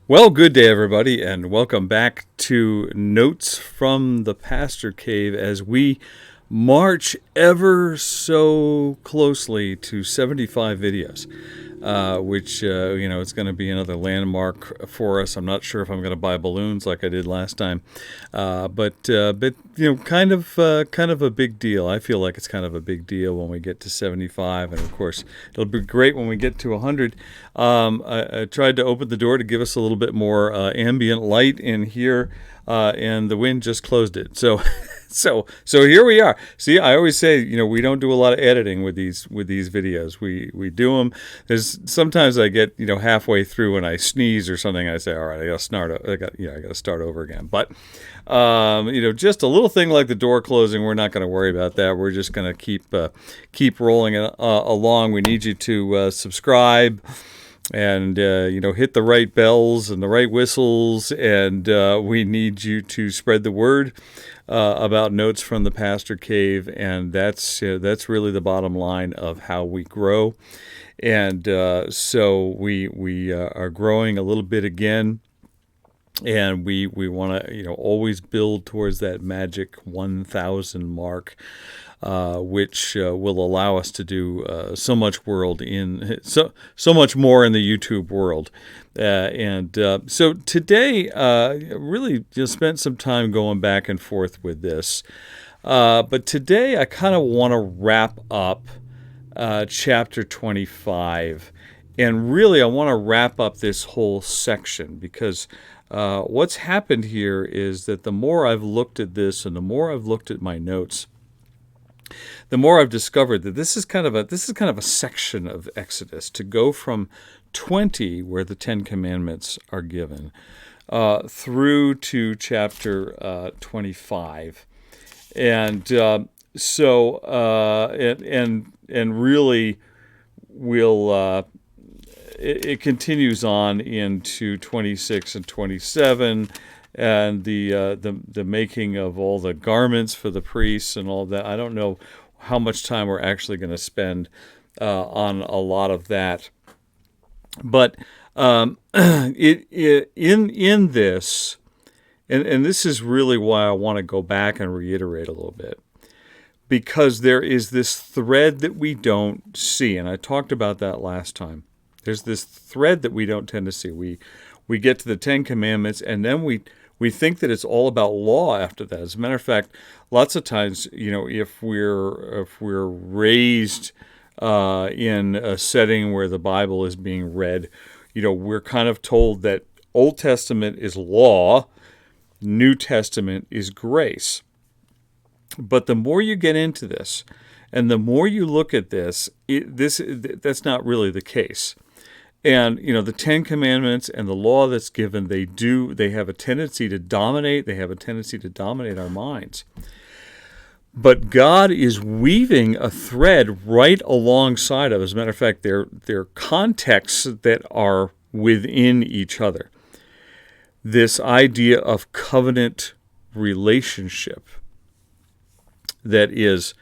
Well, good day, everybody, and welcome back to Notes from the Pastor Cave as we march ever so closely to 75 videos, which, it's going to be another landmark for us. I'm not sure if I'm going to buy balloons like I did last time, but kind of a big deal. I feel like it's kind of a big deal when we get to 75, and of course, it'll be great when we get to 100. I tried to open the door to give us a little bit more ambient light in here, and the wind just closed it. So, so here we are. See, I always say, we don't do a lot of editing with these videos. We do them. There's sometimes I get halfway through and I sneeze or something. I say, all right, I got to start over again. But just a little thing like the door closing, we're not going to worry about that. We're just going to keep rolling along. We need you to subscribe and hit the right bells and the right whistles, and we need you to spread the word about Notes from the Pastor Cave, and that's really the bottom line of how we grow. And so we are growing a little bit again, and we want to always build towards that magic 1,000 mark. Which will allow us to do so much more in the YouTube world, so today, really just spent some time going back and forth with this, but today I kind of want to wrap up chapter 25, and really I want to wrap up this whole section because. What's happened here is that the more I've looked at this and the more I've looked at my notes, the more I've discovered that this is kind of a section of Exodus to go from 20, where the Ten Commandments are given, through to chapter 25, and really will. It continues on into 26 and 27, and the making of all the garments for the priests and all that. I don't know how much time we're actually going to spend on a lot of that, but in this, and this is really why I want to go back and reiterate a little bit, because there is this thread that we don't see, and I talked about that last time. There's this thread that we don't tend to see. We get to the Ten Commandments, and then we think that it's all about law after that. As a matter of fact, lots of times, if we're raised in a setting where the Bible is being read, we're kind of told that Old Testament is law, New Testament is grace. But the more you get into this, and the more you look at this, that's not really the case. And, the Ten Commandments and the law that's given, they have a tendency to dominate. They have a tendency to dominate our minds. But God is weaving a thread right alongside of. As a matter of fact, they're contexts that are within each other. This idea of covenant relationship that is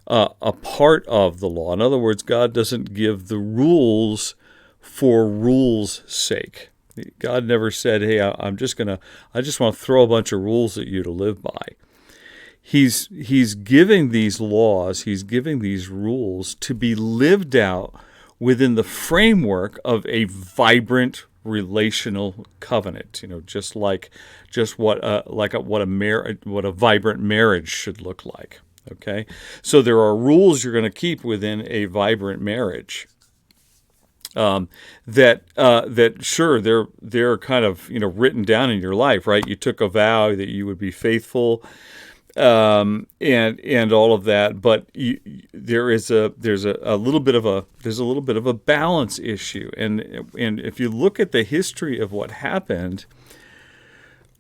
a part of the law. In other words, God doesn't give the rules for rules' sake. God never said, "Hey, I just want to throw a bunch of rules at you to live by." He's giving these laws, he's giving these rules to be lived out within the framework of a vibrant relational covenant. Just what a vibrant marriage should look like. Okay, so there are rules you're going to keep within a vibrant marriage. That sure they're kind of written down in your life, right? You took a vow that you would be faithful, and all of that. But there's a little bit of a balance issue, and if you look at the history of what happened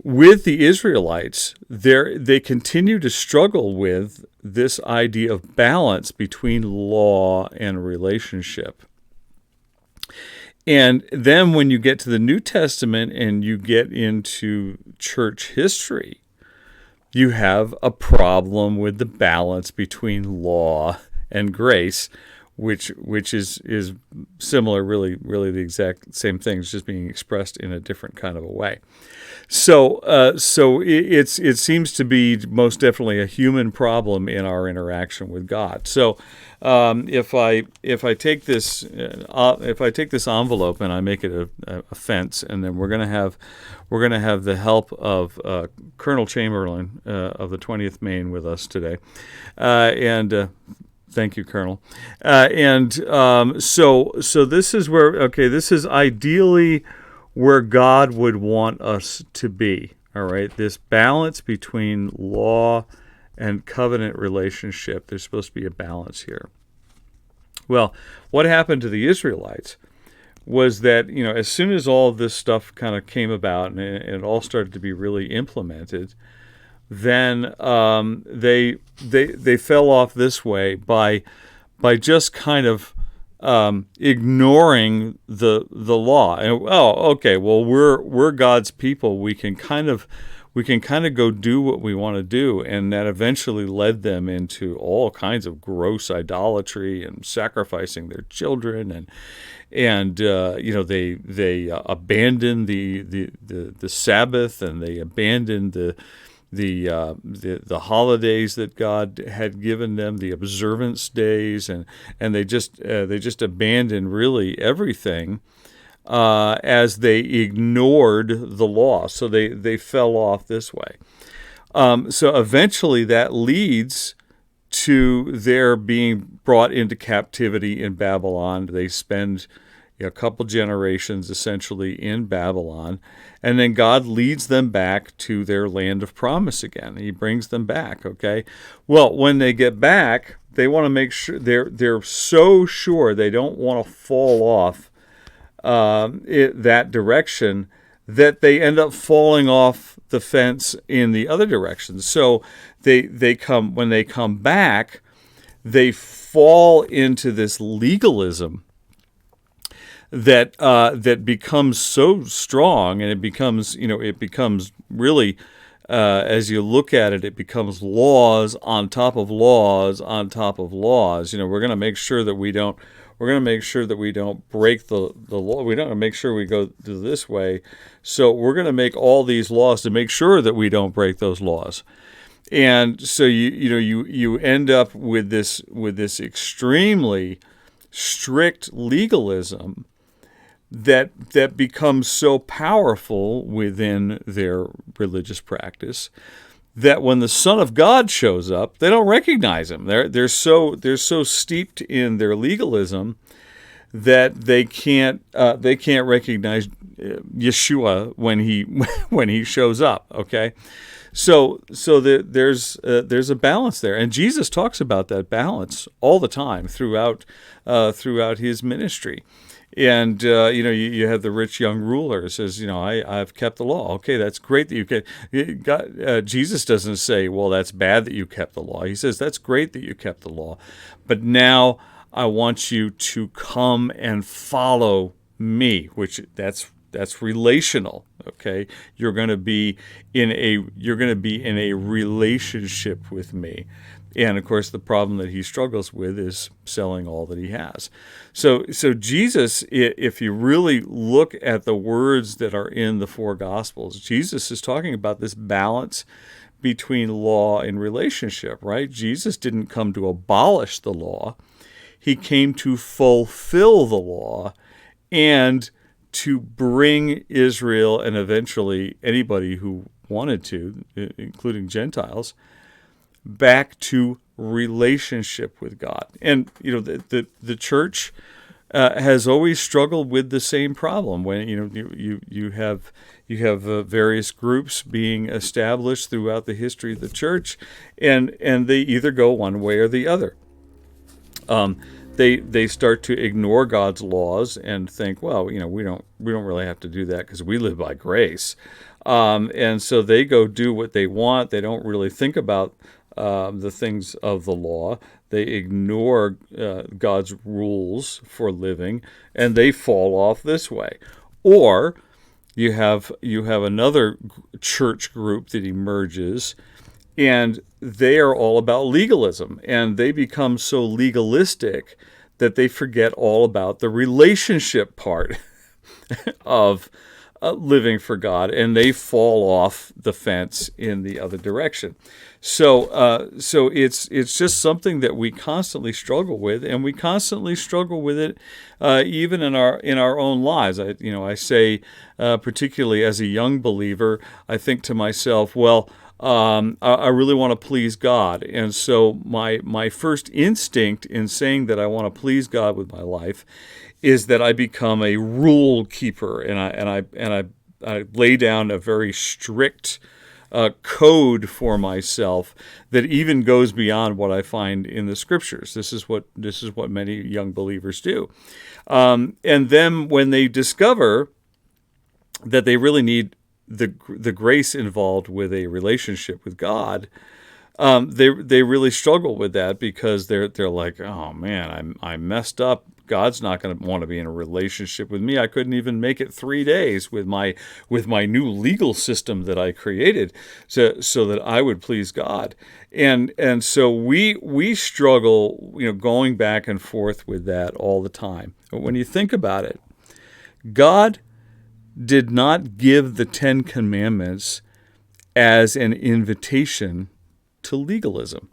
with the Israelites, they continue to struggle with this idea of balance between law and relationship. And then when you get to the New Testament and you get into church history, you have a problem with the balance between law and grace, which is similar, really the exact same thing. It's just being expressed in a different kind of a way. So it seems to be most definitely a human problem in our interaction with God. So if I take this envelope and I make it a fence, and then we're going to have the help of Colonel Chamberlain of the 20th Maine with us today, and. Thank you, Colonel. So this is where, this is ideally where God would want us to be, all right? This balance between law and covenant relationship. There's supposed to be a balance here. Well, what happened to the Israelites was that, as soon as all of this stuff kind of came about and it all started to be really implemented, then they fell off this way by just kind of ignoring the law. And we're God's people. We can kind of go do what we want to do, and that eventually led them into all kinds of gross idolatry and sacrificing their children, and they abandoned the Sabbath, and they abandoned the holidays that God had given them, the observance days, and they just abandoned really everything as they ignored the law. So they fell off this way. So eventually that leads to their being brought into captivity in Babylon. They spend a couple generations essentially in Babylon, and then God leads them back to their land of promise again. He brings them back, okay? Well, when they get back, they want to make sure, they're so sure they don't want to fall off that direction, that they end up falling off the fence in the other direction. So when they come back, they fall into this legalism that becomes so strong, and it becomes really, as you look at it, it becomes laws on top of laws on top of laws. We're going to make sure that we don't break the law. We don't make sure we go this way. So we're going to make all these laws to make sure that we don't break those laws. And so you end up with this extremely strict legalism that becomes so powerful within their religious practice that when the Son of God shows up, they don't recognize him. They're so steeped in their legalism that they can't recognize Yeshua when he shows up. Okay, so there's a balance there, and Jesus talks about that balance all the time throughout his ministry. And you have the rich young ruler who says, I've kept the law. Okay, that's great that you can. Jesus doesn't say, well, that's bad that you kept the law. He says, that's great that you kept the law, but now I want you to come and follow me, which that's relational. Okay, you're going to be in a relationship with me. And of course, the problem that he struggles with is selling all that he has. So Jesus, if you really look at the words that are in the four Gospels, Jesus is talking about this balance between law and relationship, right? Jesus didn't come to abolish the law. He came to fulfill the law and to bring Israel, and eventually anybody who wanted to, including Gentiles, back to relationship with God. And the church has always struggled with the same problem. When you have various groups being established throughout the history of the church, and they either go one way or the other. They start to ignore God's laws and think, well, we don't really have to do that because we live by grace, and so they go do what they want. They don't really think about the things of the law. They ignore God's rules for living, and they fall off this way. Or you have another church group that emerges, and they are all about legalism, and they become so legalistic that they forget all about the relationship part of living for God, and they fall off the fence in the other direction. So it's just something that we constantly struggle with, and we constantly struggle with it even in our own lives. I say, particularly as a young believer, I think to myself, well, I really want to please God, and so my first instinct in saying that I want to please God with my life is that I become a rule keeper, and I lay down a very strict code for myself that even goes beyond what I find in the scriptures. This is what many young believers do, and then when they discover that they really need the grace involved with a relationship with God, they really struggle with that, because they're like, oh man, I messed up. God's not going to want to be in a relationship with me. I couldn't even make it 3 days with my new legal system that I created, so that I would please God. And so we struggle, going back and forth with that all the time. But when you think about it, God did not give the 10 Commandments as an invitation to legalism.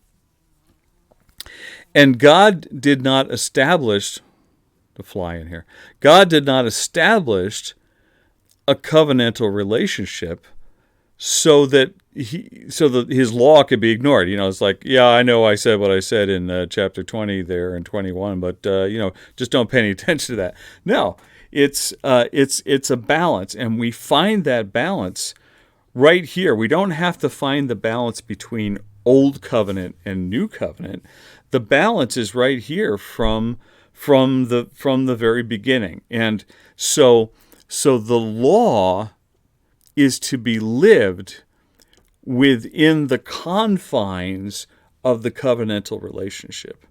And God did not establish, to fly in here, God did not establish a covenantal relationship so that his law could be ignored. It's like, yeah, I know I said what I said in chapter 20 there and 21, but just don't pay any attention to that. No, it's a balance, and we find that balance right here. We don't have to find the balance between Old Covenant and New Covenant. The balance is right here from the very beginning. And so the law is to be lived within the confines of the covenantal relationship.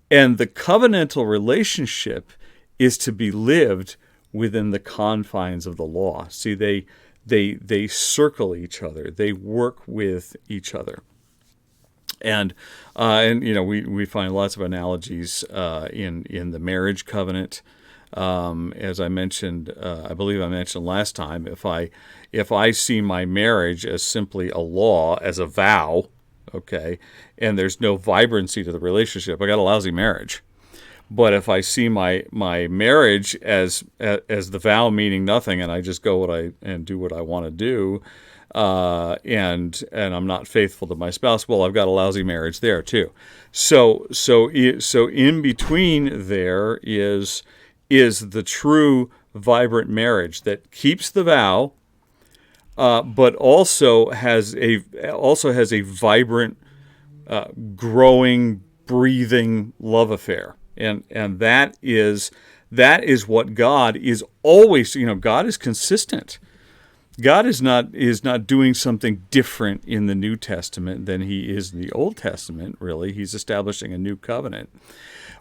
And the covenantal relationship is to be lived within the confines of the law. See, they circle each other. They work with each other. And we find lots of analogies in the marriage covenant. As I mentioned, I believe I mentioned last time, if I see my marriage as simply a law, as a vow, okay, and there's no vibrancy to the relationship, I got a lousy marriage. But if I see my marriage as the vow meaning nothing, and I just go and do what I want to do, and I'm not faithful to my spouse, well, I've got a lousy marriage there too. So in between there is the true vibrant marriage that keeps the vow, but also has a vibrant, growing, breathing love affair, and that is what God is always. God is consistent. God is not doing something different in the New Testament than he is in the Old Testament, really. He's establishing a new covenant.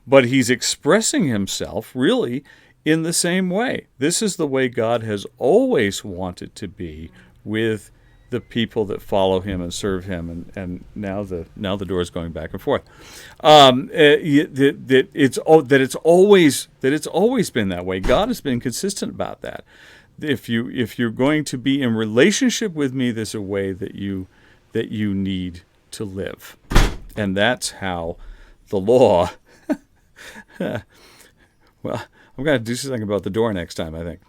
But he's expressing himself, really, in the same way. This is the way God has always wanted to be with the people that follow him and serve him, and now the door is going back and forth. That it's always been that way. God has been consistent about that. If you're going to be in relationship with me, there's a way that you need to live, and that's how the law. Well, I'm going to do something about the door next time, I think.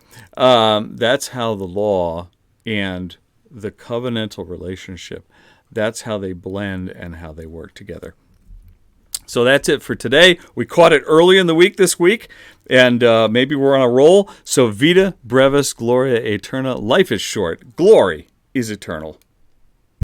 That's how the law and the covenantal relationship, that's how they blend and how they work together. So that's it for today. We caught it early in the week this week, and maybe we're on a roll. So Vita Brevis Gloria Eterna. Life is short. Glory is eternal.